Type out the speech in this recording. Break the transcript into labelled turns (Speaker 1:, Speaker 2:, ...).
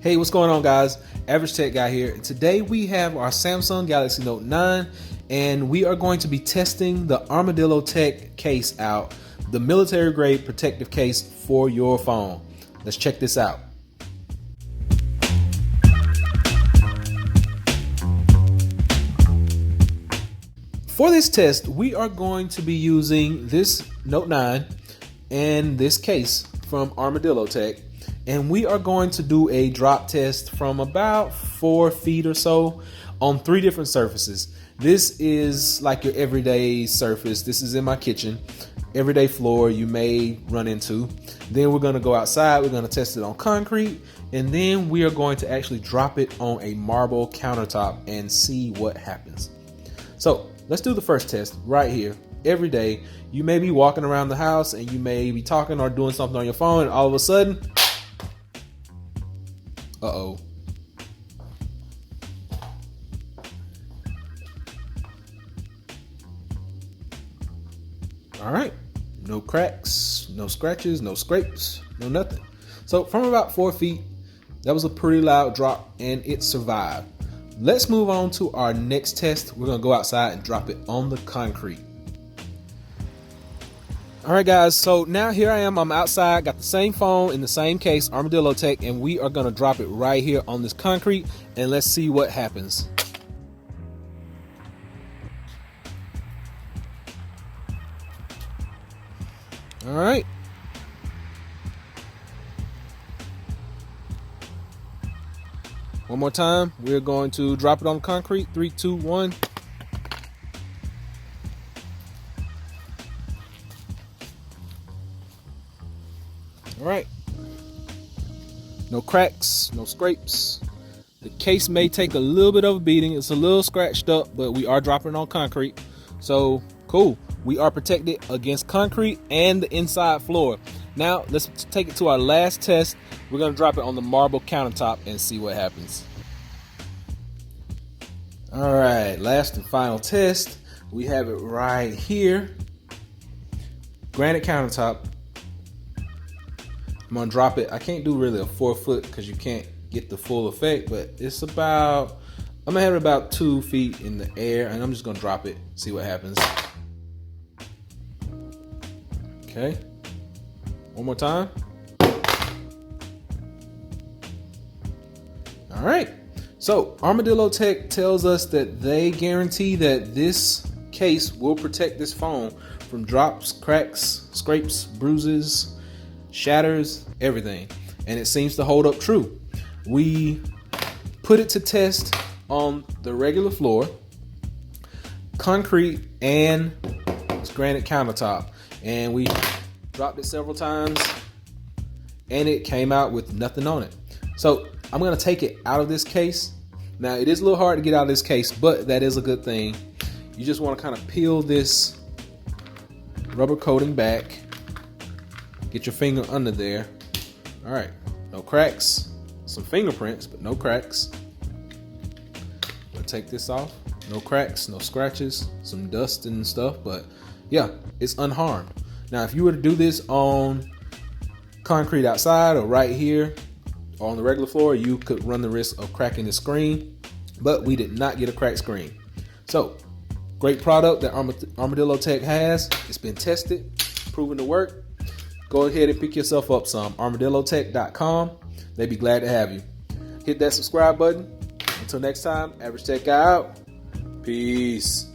Speaker 1: Hey, what's going on, guys? Average Tech Guy here. And today we have our Samsung Galaxy Note 9, and we are going to be testing the ArmadilloTek case out, the military grade protective case for your phone. Let's check this out. For this test, we are going to be using this Note 9 and this case from ArmadilloTek, and we are going to do a drop test from about 4 feet or so on 3 different surfaces. This is like your everyday surface. This is in my kitchen, everyday floor you may run into. Then we're going to go outside, we're going to test it on concrete, and then we are going to actually drop it on a marble countertop and see what happens. So let's do the first test right here. Every day, you may be walking around the house and you may be talking or doing something on your phone, and all of a sudden, uh-oh. All right, no cracks, no scratches, no scrapes, no nothing. So from about 4 feet, that was a pretty loud drop and it survived. Let's move on to our next test. We're gonna go outside and drop it on the concrete. All right, guys, so now here I am, I'm outside, got the same phone in the same case, ArmadilloTek, and we are gonna drop it right here on this concrete, and let's see what happens. All right. One more time, we're going to drop it on the concrete. 3, 2, 1. All right. No cracks, no scrapes. The case may take a little bit of a beating. It's a little scratched up, but we are dropping it on concrete. So cool. We are protected against concrete and the inside floor. Now let's take it to our last test. We're gonna drop it on the marble countertop and see what happens. All right, last and final test. We have it right here. Granite countertop. I'm gonna drop it. I can't do really a 4 foot because you can't get the full effect, but it's about, I'm gonna have it about 2 feet in the air, and I'm just gonna drop it, see what happens. Okay, one more time. All right, so ArmadilloTek tells us that they guarantee that this case will protect this phone from drops, cracks, scrapes, bruises, shatters, everything, and it seems to hold up true. We put it to test on the regular floor, concrete, and granite countertop, and we dropped it several times and it came out with nothing on it. So I'm going to take it out of this case. Now it is a little hard to get out of this case, but that is a good thing. You just want to kind of peel this rubber coating back. Get your finger under there. All right, no cracks, some fingerprints, but no cracks. I'll take this off. No cracks, no scratches, some dust and stuff, but yeah, it's unharmed. Now, if you were to do this on concrete outside or right here or on the regular floor, you could run the risk of cracking the screen, but we did not get a cracked screen. So, great product that ArmadilloTek has. It's been tested, proven to work. Go ahead and pick yourself up some. ArmadilloTek.com. They'd be glad to have you. Hit that subscribe button. Until next time, Average Tech Guy out. Peace.